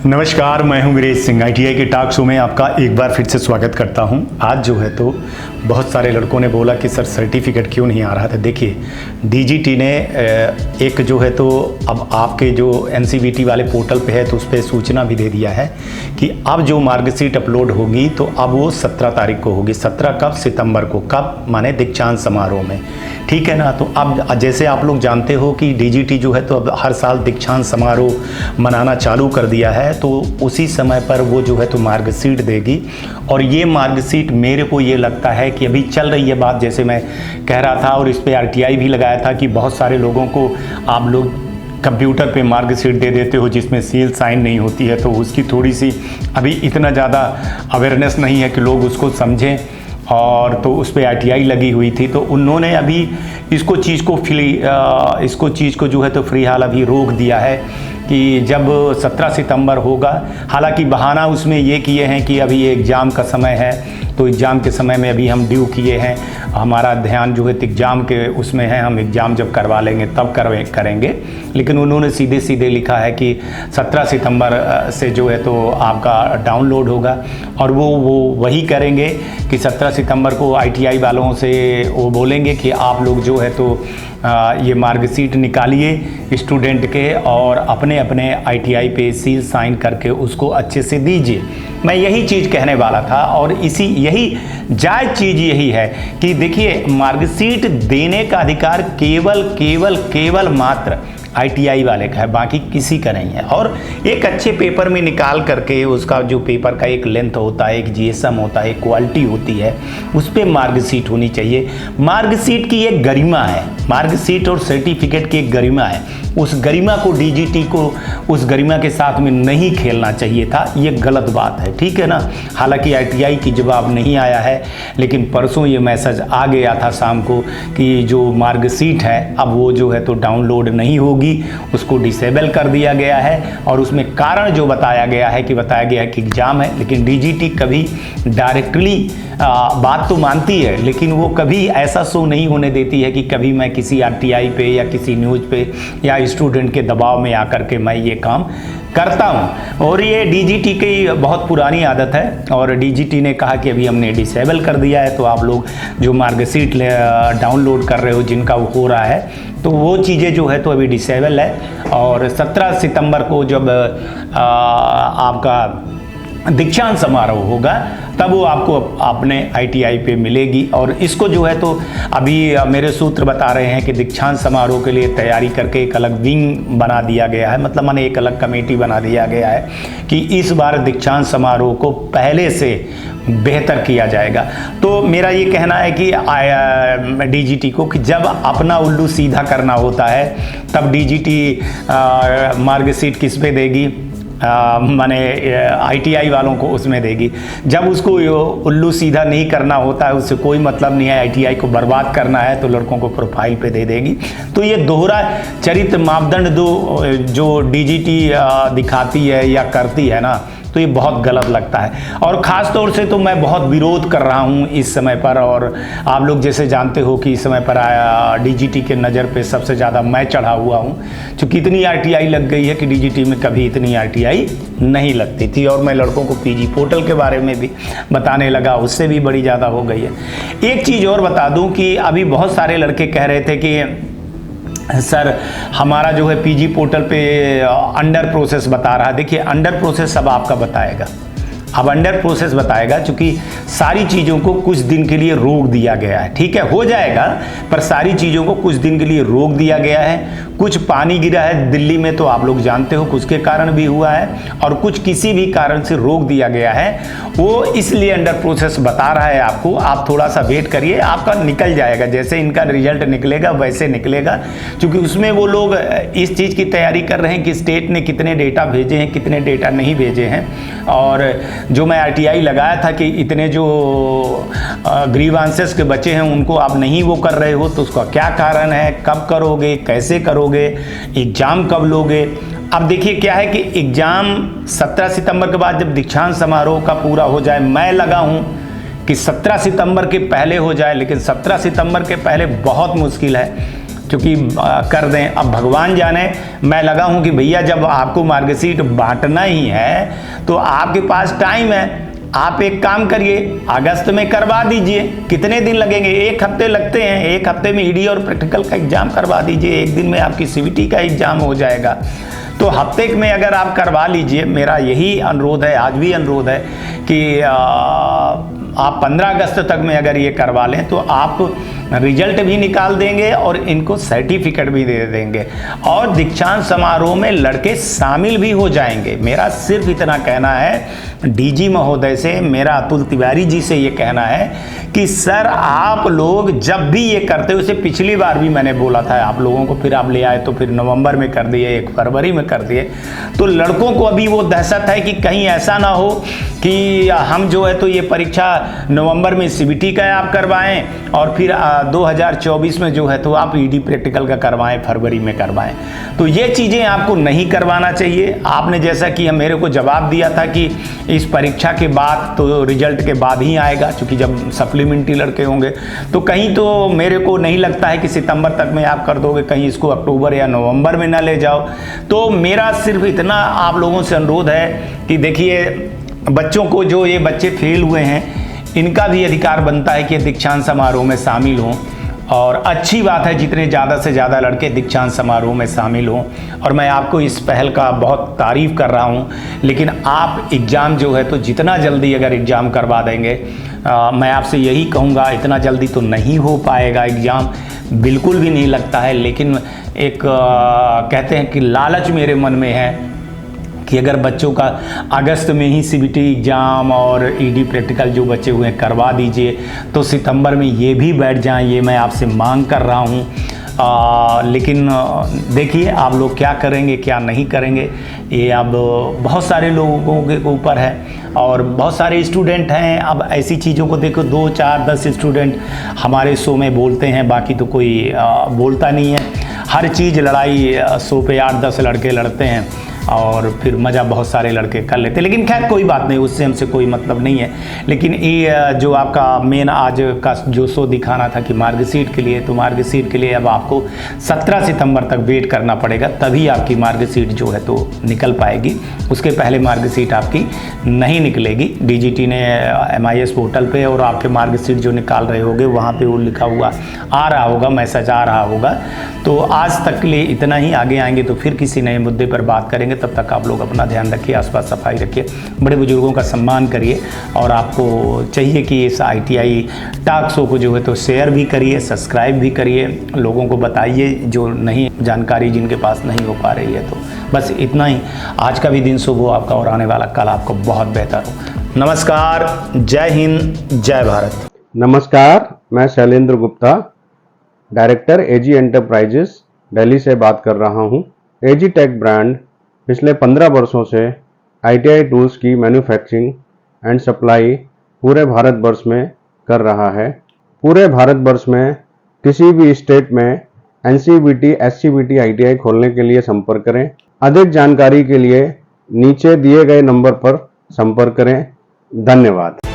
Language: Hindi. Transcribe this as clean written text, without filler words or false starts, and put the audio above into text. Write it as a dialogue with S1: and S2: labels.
S1: नमस्कार, मैं हूं वीरेश सिंह। ITI के टॉक शो में आपका एक बार फिर से स्वागत करता हूं। आज जो है तो बहुत सारे लड़कों ने बोला कि सर सर्टिफिकेट क्यों नहीं आ रहा था। देखिए, DGT ने एक जो है तो अब आपके जो NCVT वाले पोर्टल पे है तो उस पर सूचना भी दे दिया है कि अब जो मार्कशीट अपलोड होगी तो अब वो 17 तारीख को होगी। 17 कब? सितंबर को। कब? माने दीक्षांत समारोह में, ठीक है ना। तो अब जैसे आप लोग जानते हो कि DGT जो है तो अब हर साल दीक्षांत समारोह मनाना चालू कर दिया है, तो उसी समय पर वो जो है तो मार्कशीट देगी। और ये मार्कशीट मेरे को ये लगता है कि अभी चल रही है बात, जैसे मैं कह रहा था और इस पे RTI भी लगाया था कि बहुत सारे लोगों को आप लोग कंप्यूटर पे मार्कशीट दे देते हो जिसमें सील साइन नहीं होती है, तो उसकी थोड़ी सी अभी इतना ज़्यादा अवेयरनेस नहीं है कि लोग उसको समझें। और तो उस पर RTI लगी हुई थी, तो उन्होंने अभी इसको चीज़ को जो है तो फ़िलहाल अभी रोक दिया है कि जब 17 सितंबर होगा। हालांकि बहाना उसमें ये किए हैं कि अभी एग्ज़ाम का समय है, तो एग्ज़ाम के समय में अभी हम ड्यू किए हैं, हमारा ध्यान जो है एग्ज़ाम के उसमें है, हम एग्ज़ाम जब करवा लेंगे तब करेंगे। लेकिन उन्होंने सीधे सीधे लिखा है कि 17 सितंबर से जो है तो आपका डाउनलोड होगा। और वो वही करेंगे कि 17 सितंबर को ITI वालों से वो बोलेंगे कि आप लोग जो है तो ये मार्कशीट निकालिए स्टूडेंट के और अपने अपने ITI पे सील साइन करके उसको अच्छे से दीजिए। मैं यही चीज़ कहने वाला था और यही जायज़ चीज़ यही है कि देखिए, मार्कशीट देने का अधिकार केवल मात्र ITI वाले का है, बाकी किसी का नहीं है। और एक अच्छे पेपर में निकाल करके उसका जो पेपर का एक लेंथ होता है, एक GSM होता है, एक क्वालिटी होती है, उस पर मार्कशीट होनी चाहिए। मार्कशीट की एक गरिमा है, मार्कशीट और सर्टिफिकेट की एक गरिमा है। उस गरिमा को DGT को उस गरिमा के साथ में नहीं खेलना चाहिए था, ये गलत बात है, ठीक है ना। हालांकि ITI की जवाब नहीं आया है, लेकिन परसों ये मैसेज आ गया था शाम को कि जो मार्कशीट है अब वो जो है तो डाउनलोड नहीं होगी, उसको डिसेबल कर दिया गया है। और उसमें कारण जो बताया गया है कि एग्जाम है, लेकिन DGT कभी डायरेक्टली बात तो मानती है, लेकिन वो कभी ऐसा शो नहीं होने देती है कि कभी मैं किसी RTI पे या किसी न्यूज़ पे या स्टूडेंट के दबाव में आकर के मैं ये काम करता हूँ। और ये DGT की बहुत पुरानी आदत है और DGT ने कहा कि अभी हमने डिसेबल कर दिया है, तो आप लोग जो मार्कशीट डाउनलोड कर रहे हो जिनका वो हो रहा है, तो वो चीज़ें जो है तो अभी डिसेबल है। और 17 सितंबर को जब आपका दीक्षांत समारोह होगा तब वो आपको अपने ITI पे मिलेगी। और इसको जो है तो अभी मेरे सूत्र बता रहे हैं कि दीक्षांत समारोह के लिए तैयारी करके एक अलग विंग बना दिया गया है, मतलब माने एक अलग कमेटी बना दिया गया है कि इस बार दीक्षांत समारोह को पहले से बेहतर किया जाएगा। तो मेरा ये कहना है कि DGT को कि जब अपना उल्लू सीधा करना होता है तब DGT मार्कशीट किस पे देगी, माने ITI वालों को उसमें देगी। जब उसको उल्लू सीधा नहीं करना होता है, उससे कोई मतलब नहीं है, ITI को बर्बाद करना है तो लड़कों को प्रोफाइल पे दे देगी। तो ये दोहरा चरित्र मापदंड जो DGT दिखाती है या करती है ना, तो ये बहुत गलत लगता है। और ख़ास तौर से तो मैं बहुत विरोध कर रहा हूँ इस समय पर। और आप लोग जैसे जानते हो कि इस समय पर DGT के नज़र पे सबसे ज़्यादा मैं चढ़ा हुआ हूँ, क्योंकि इतनी RTI लग गई है कि DGT में कभी इतनी RTI नहीं लगती थी। और मैं लड़कों को PG पोर्टल के बारे में भी बताने लगा, उससे भी बड़ी ज़्यादा हो गई है। एक चीज़ और बता दूँ कि अभी बहुत सारे लड़के कह रहे थे कि सर हमारा जो है PG पोर्टल पे अंडर प्रोसेस बता रहा है। देखिए, अंडर प्रोसेस अब आपका बताएगा, अब अंडर प्रोसेस बताएगा, क्योंकि सारी चीज़ों को कुछ दिन के लिए रोक दिया गया है। ठीक है, हो जाएगा, पर सारी चीज़ों को कुछ दिन के लिए रोक दिया गया है। कुछ पानी गिरा है दिल्ली में, तो आप लोग जानते हो कुछ के कारण भी हुआ है, और कुछ किसी भी कारण से रोक दिया गया है। वो इसलिए अंडर प्रोसेस बता रहा है आपको, आप थोड़ा सा वेट करिए, आपका निकल जाएगा। जैसे इनका रिजल्ट निकलेगा वैसे निकलेगा, क्योंकि उसमें वो लोग इस चीज़ की तैयारी कर रहे हैं कि स्टेट ने कितने डेटा भेजे हैं, कितने डेटा नहीं भेजे हैं। और जो मैं RTI लगाया था कि इतने जो ग्रीवांसेस के बच्चे हैं उनको आप नहीं वो कर रहे हो, तो उसका क्या कारण है, कब करोगे, कैसे करोगे, एग्ज़ाम कब लोगे। अब देखिए क्या है कि एग्ज़ाम 17 सितंबर के बाद जब दीक्षांत समारोह का पूरा हो जाए, मैं लगा हूँ कि 17 सितंबर के पहले हो जाए, लेकिन 17 सितंबर के पहले बहुत मुश्किल है। क्योंकि कर दें। अब भगवान जाने, मैं लगा हूं कि भैया जब आपको मार्कशीट बांटना ही है तो आपके पास टाइम है, आप एक काम करिए, अगस्त में करवा दीजिए। कितने दिन लगेंगे? 1 हफ्ते लगते हैं। 1 हफ्ते में ईडी और प्रैक्टिकल का एग्जाम करवा दीजिए, 1 दिन में आपकी सीवीटी का एग्जाम हो जाएगा। तो हफ्ते में अगर आप करवा लीजिए, मेरा यही अनुरोध है, आज भी अनुरोध है कि आप 15 अगस्त तक में अगर ये करवा लें तो आप रिजल्ट भी निकाल देंगे और इनको सर्टिफिकेट भी दे देंगे और दीक्षांत समारोह में लड़के शामिल भी हो जाएंगे। मेरा सिर्फ इतना कहना है डीजी महोदय से, मेरा अतुल तिवारी जी से ये कहना है कि सर आप लोग जब भी ये करते हो, इसे पिछली बार भी मैंने बोला था आप लोगों को, फिर आप ले आए तो फिर नवंबर में कर दिए, 1 फरवरी में कर दिए। तो लड़कों को अभी वो दहशत है कि कहीं ऐसा ना हो कि हम जो है तो ये परीक्षा नवंबर में सीबीटी का आप करवाएं और फिर 2024 में जो है तो आप ईडी प्रैक्टिकल का करवाएं, फरवरी में करवाएं। तो ये चीज़ें आपको नहीं करवाना चाहिए। आपने जैसा कि मेरे को जवाब दिया था कि इस परीक्षा के बाद तो रिजल्ट के बाद ही आएगा, क्योंकि जब सप्लीमेंट्री लड़के होंगे तो कहीं तो मेरे को नहीं लगता है कि सितंबर तक में आप कर दोगे, कहीं इसको अक्टूबर या नवंबर में ना ले जाओ। तो मेरा सिर्फ इतना आप लोगों से अनुरोध है कि देखिए बच्चों को, जो ये बच्चे फेल हुए हैं इनका भी अधिकार बनता है कि दीक्षांत समारोह में शामिल हों, और अच्छी बात है जितने ज़्यादा से ज़्यादा लड़के दीक्षांत समारोह में शामिल हों। और मैं आपको इस पहल का बहुत तारीफ़ कर रहा हूं, लेकिन आप एग्ज़ाम जो है तो जितना जल्दी अगर एग्ज़ाम करवा देंगे, मैं आपसे यही कहूँगा, इतना जल्दी तो नहीं हो पाएगा एग्ज़ाम, बिल्कुल भी नहीं लगता है। लेकिन एक कहते हैं कि लालच मेरे मन में है कि अगर बच्चों का अगस्त में ही सीबीटी एग्ज़ाम और ईडी प्रैक्टिकल जो बचे हुए हैं करवा दीजिए, तो सितंबर में ये भी बैठ जाएं, ये मैं आपसे मांग कर रहा हूँ। लेकिन देखिए आप लोग क्या करेंगे क्या नहीं करेंगे, ये अब बहुत सारे लोगों के ऊपर है और बहुत सारे स्टूडेंट हैं। अब ऐसी चीज़ों को देखो, 2, 4, 10 स्टूडेंट हमारे शो में बोलते हैं, बाकी तो कोई बोलता नहीं है। हर चीज़ लड़ाई शो पे 8-10 लड़के लड़ते हैं और फिर मज़ा बहुत सारे लड़के कर लेते हैं। लेकिन खैर कोई बात नहीं, उससे हमसे कोई मतलब नहीं है। लेकिन ये जो आपका मेन आज का जो शो दिखाना था कि मार्कशीट के लिए, तो मार्कशीट के लिए अब आपको 17 सितंबर तक वेट करना पड़ेगा, तभी आपकी मार्कशीट जो है तो निकल पाएगी। उसके पहले मार्कशीट आपकी नहीं निकलेगी। डीजीटी ने MIS पोर्टल पे और आपके मार्कशीट जो निकाल रहे होंगे वहाँ पे वो लिखा हुआ आ रहा होगा, मैसेज आ रहा होगा। तो आज तक के लिए इतना ही, आगे आएंगे तो फिर किसी नए मुद्दे पर बात करेंगे। तब तक आप लोग अपना ध्यान रखिए, आसपास सफाई रखिए, बड़े बुजुर्गों का सम्मान करिए और आपको चाहिए कि इस ITI टॉक शो को जो है तो शेयर भी करिए, सब्सक्राइब भी करिए, लोगों को बताइए जो नहीं जानकारी जिनके पास नहीं हो पा रही है। तो बस इतना ही। आज का भी दिन शुभ हो आपका और आने वाला कल आपको बहुत बेहतर हो। नमस्कार, जय हिंद, जय भारत।
S2: नमस्कार, मैं Shailendra Gupta, director AG enterprises Delhi से बात कर रहा हूं। AG टेक ब्रांड पिछले 15 वर्षों से ITI टूल्स की मैन्युफैक्चरिंग एंड सप्लाई पूरे भारतवर्ष में कर रहा है। पूरे भारतवर्ष में किसी भी स्टेट में NCVT, SCVT ITI खोलने के लिए संपर्क करें। अधिक जानकारी के लिए नीचे दिए गए नंबर पर संपर्क करें। धन्यवाद।